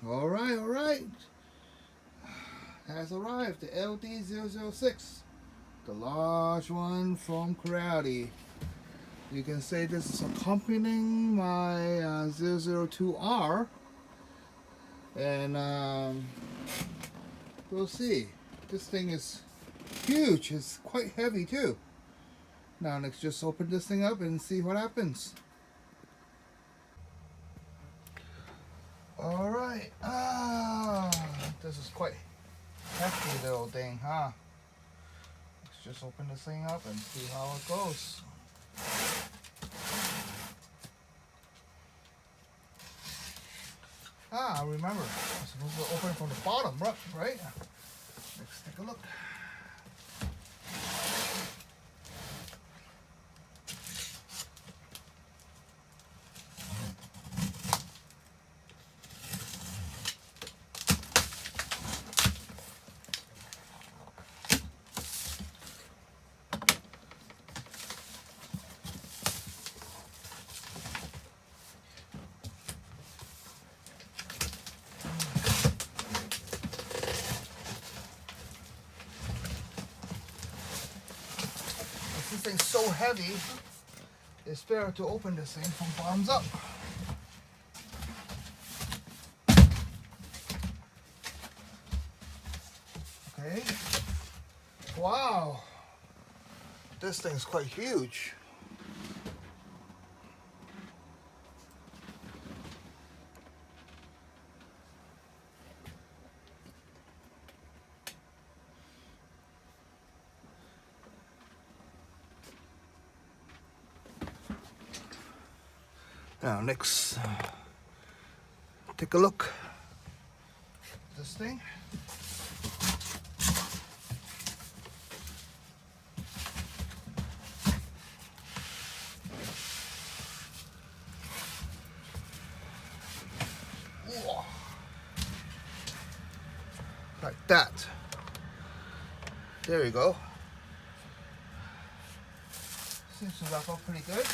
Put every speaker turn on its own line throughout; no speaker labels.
All right. Has arrived, the LD006, the large one from Creality. You can say this is accompanying my 002R, and we'll see. This thing is huge. It's quite heavy too. Now let's just open this thing up and see what happens. All right. This is quite hefty little thing, huh? Let's just open this thing up and see how it goes. I remember. I'm supposed to open it from the bottom, right? Let's take a look. This thing's so heavy, it's better to open this thing from bottoms up. Okay. Wow. This thing's quite huge. Now next, take a look at this thing. Whoa. Like that. There we go. Seems to wrap up pretty good.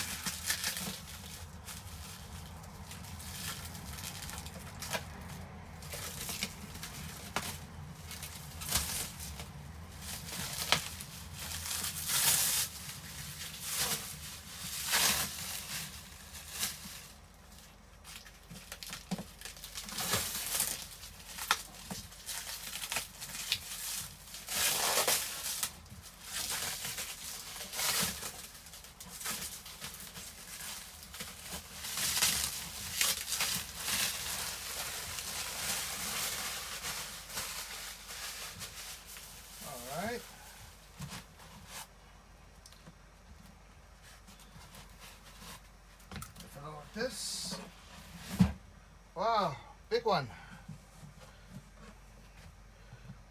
This, wow, big one,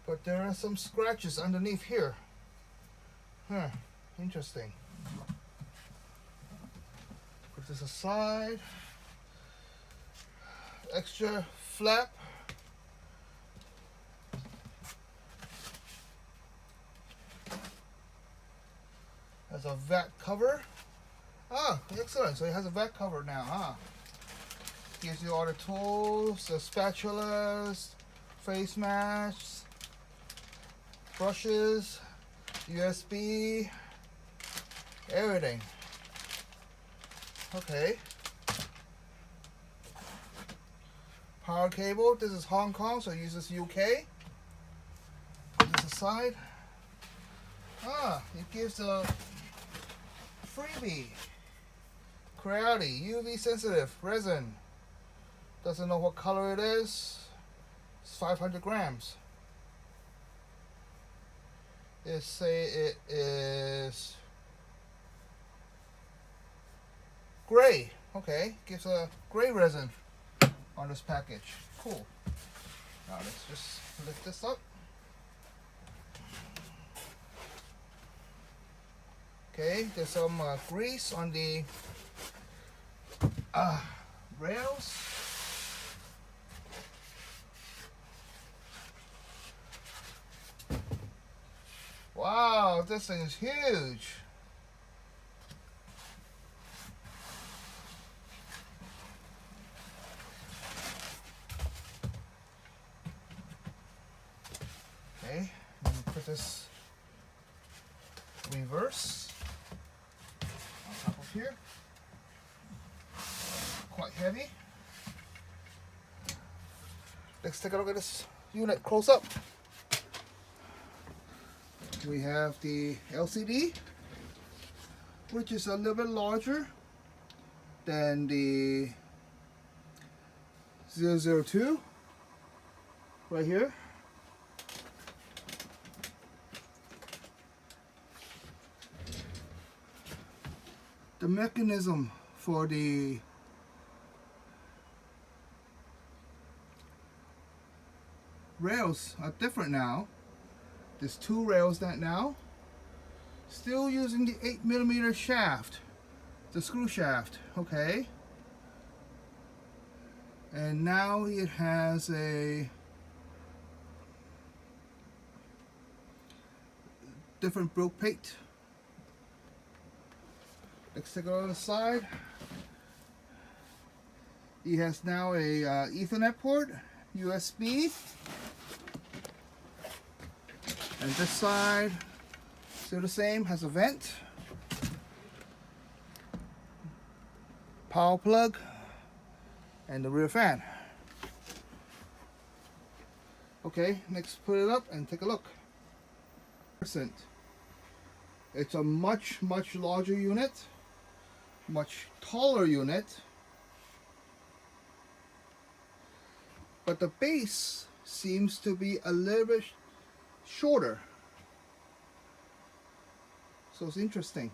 but there are some scratches underneath here. Interesting. Put this aside. Extra flap. Has a vat cover. Excellent. So it has a vat cover now, Gives you all the tools, the spatulas, face masks, brushes, USB, everything. Okay. Power cable. This is Hong Kong, so it uses UK. Put this aside. It gives a freebie. Creality UV sensitive resin. Doesn't know what color it is. It's 500 grams. It say it is gray. Okay, gives a gray resin on this package. Cool. Now let's just lift this up. Okay, there's some grease on the rails. Wow, this thing is huge. this reverse on top of here. Quite heavy. Let's take a look at this unit close up. We have the LCD, which is a little bit larger than the 002 right here. The mechanism for the rails are different now. There's two rails that now. Still using the 8mm shaft, the screw shaft, okay. And now it has a different broke plate. Let's take it on the side. It has now a Ethernet port, USB. And this side, still the same, has a vent, power plug, and the rear fan. Okay, next put it up and take a look. It's a much larger unit, much taller unit, but the base seems to be a little bit shorter. So it's interesting.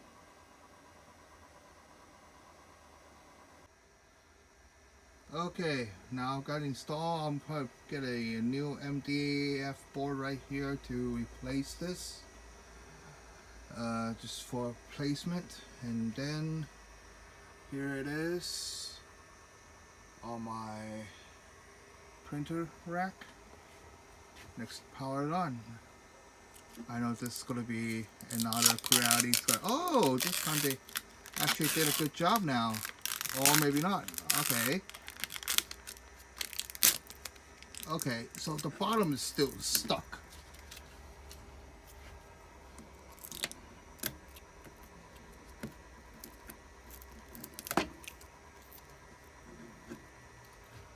Okay, now I've got it installed. I'm going to get a new MDF board right here to replace this. Just for placement. And then here it is on my printer rack. Next, power it on. I know this is going to be another Creality. Oh, this time they actually did a good job now. Or maybe not. Okay. Okay, so the bottom is still stuck.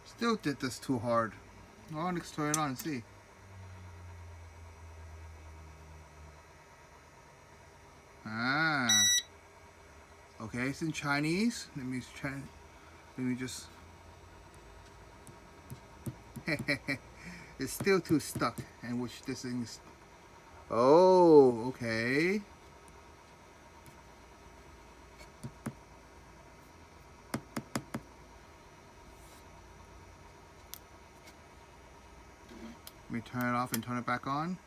Still did this too hard. Oh, let's turn it on and see. Ah. Okay, it's in Chinese. Let me just. It's still too stuck, and which this thing is. Oh, okay. Let me turn it off and turn it back on.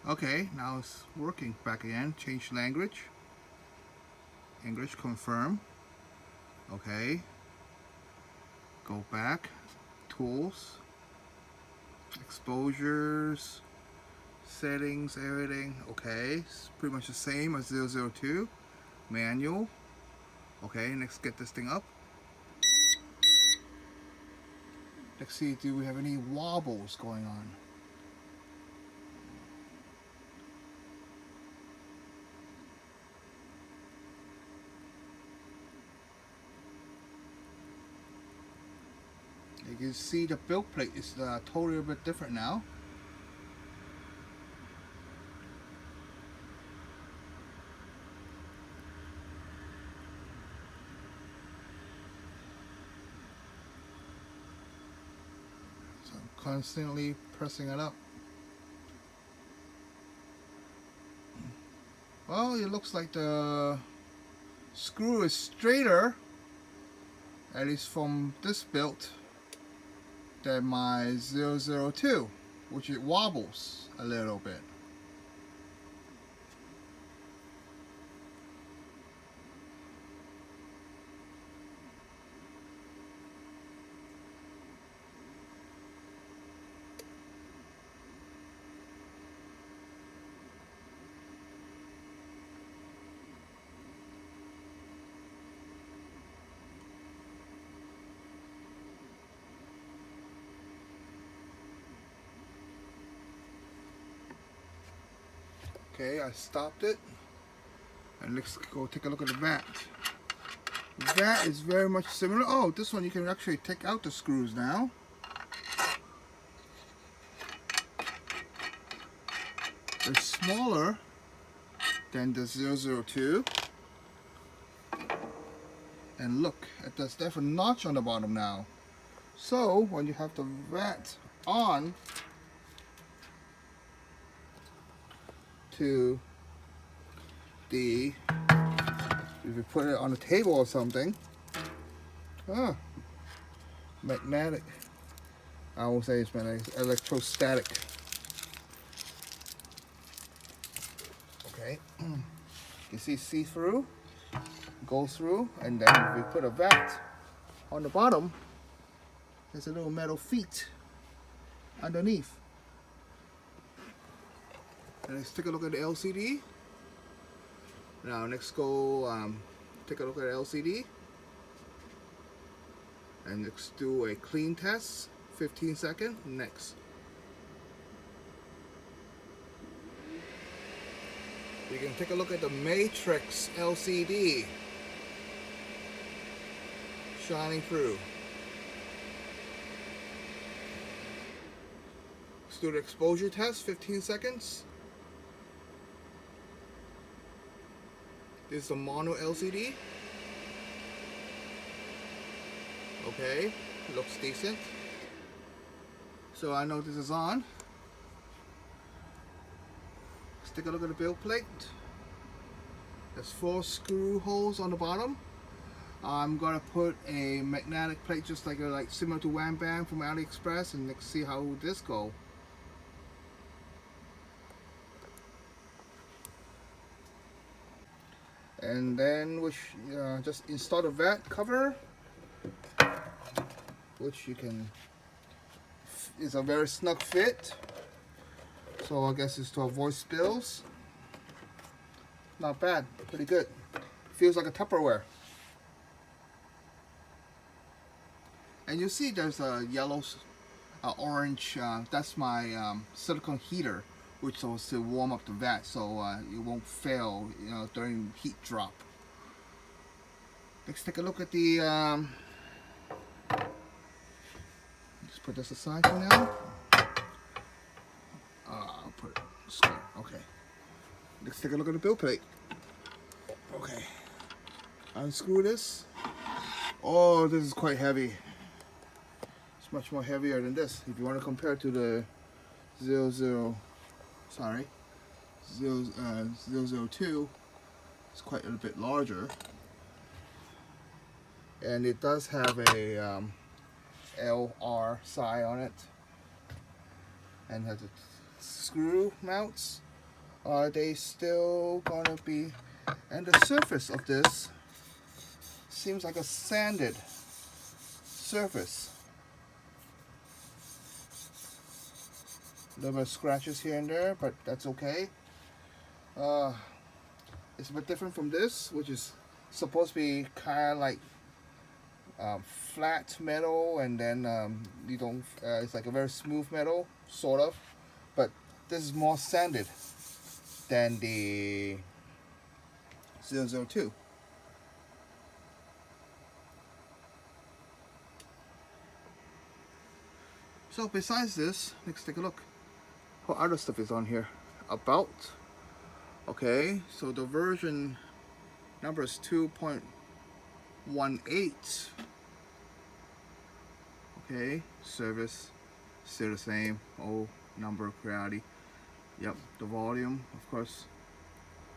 Okay, now it's working back again. Change language. English, confirm. Okay. Go back. Tools. Exposures. Settings, everything. Okay. It's pretty much the same as 002. Manual. Okay, let's get this thing up. Let's see, do we have any wobbles going on? You can see the build plate is totally a bit different now. So I'm constantly pressing it up. Well, it looks like the screw is straighter, at least from this build, than my 002, which it wobbles a little bit. Okay, I stopped it. And let's go take a look at the vat. The vat is very much similar. Oh, this one you can actually take out the screws now. They're smaller than the 002. And look, there's definitely a notch on the bottom now. So when you have the vat on to the, if you put it on a table or something, magnetic, I won't say it's magnetic, electrostatic. Okay, you see through, goes through, and then if we put a vat on the bottom, there's a little metal feet underneath. And let's take a look at the LCD. Now let's go take a look at the LCD. And let's do a clean test, 15 seconds, next. You can take a look at the matrix LCD shining through. Let's do the exposure test, 15 seconds. This is the mono LCD. Okay, looks decent. So I know this is on. Let's take a look at the build plate. There's 4 screw holes on the bottom. I'm gonna put a magnetic plate just like similar to Wham Bam from AliExpress, and let's see how this goes. And then just install the vat cover, which you can, is a very snug fit. So I guess it's to avoid spills. Not bad, pretty good. Feels like a Tupperware. And you see there's a yellow, orange, that's my silicone heater, which was to warm up the vat so it won't fail, during heat drop. Let's take a look at the, just put this aside for now. I'll put it square, okay. Let's take a look at the build plate. Okay, unscrew this. Oh, this is quite heavy. It's much more heavier than this. If you want to compare to the 002, it's quite a bit larger. And it does have a LR side on it. And has the screw mounts. Are they still gonna be, and the surface of this seems like a sanded surface. A little bit of scratches here and there, but that's okay. It's a bit different from this, which is supposed to be kind of like flat metal, and then you don't, it's like a very smooth metal, sort of, but this is more sanded than the 002. So besides this, let's take a look. What other stuff is on here? About. Okay, so the version number is 2.18. Okay, service still the same. Old number, Creality. Yep, the volume, of course.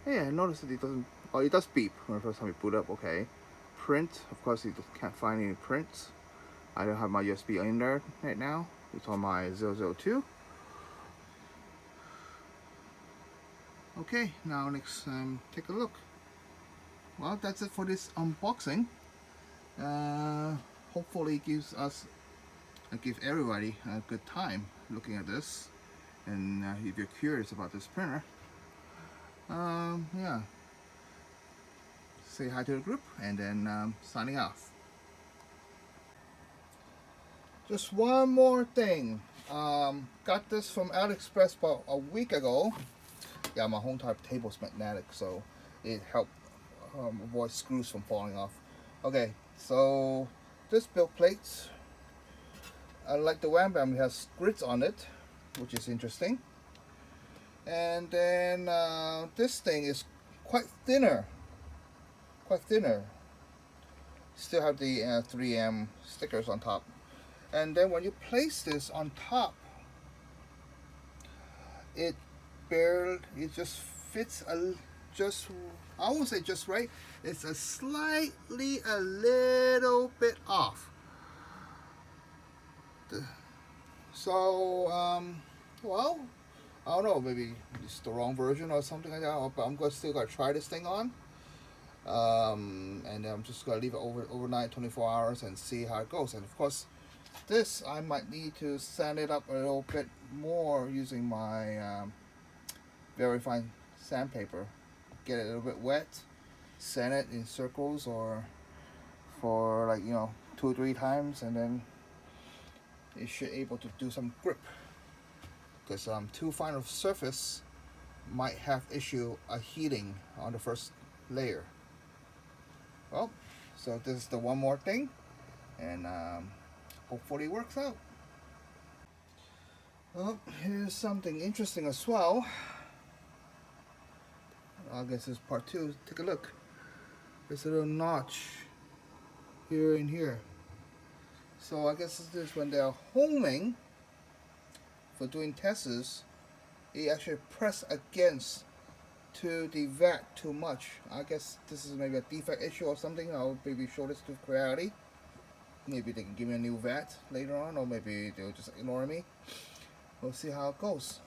Yeah, I noticed that it doesn't. Oh, it does beep when the first time you boot up. Okay, print. Of course, you can't find any prints. I don't have my USB in there right now. It's on my 002. Okay, now let's take a look. Well, that's it for this unboxing. Hopefully it gives us, give everybody a good time looking at this. And if you're curious about this printer, yeah, say hi to the group, and then signing off. Just one more thing. Got this from AliExpress about a week ago. Yeah, my home type table's magnetic, so it helped avoid screws from falling off. Okay, so this build plate, unlike the Wham Bam, it has grids on it, which is interesting. And then this thing is quite thinner, quite thinner. Still have the 3M stickers on top. And then when you place this on top, it just fits just, I won't say just right. It's a little bit off. So well, I don't know, maybe it's the wrong version or something like that. But I'm still gonna try this thing on. And I'm just gonna leave it overnight, 24 hours, and see how it goes. And of course, this I might need to sand it up a little bit more using my very fine sandpaper. Get it a little bit wet, sand it in circles or for like 2 or 3 times, and then it should able to do some grip. Because too fine of surface might have issue heating on the first layer. Well, so this is the one more thing, and hopefully it works out. Well, here's something interesting as well. I guess this is part 2. Take a look. There's a little notch here and here. So I guess this is when they're homing for doing tests, it actually press against to the vat too much. I guess this is maybe a defect issue or something. I'll maybe show this to Creality. Maybe they can give me a new vat later on, or maybe they'll just ignore me. We'll see how it goes.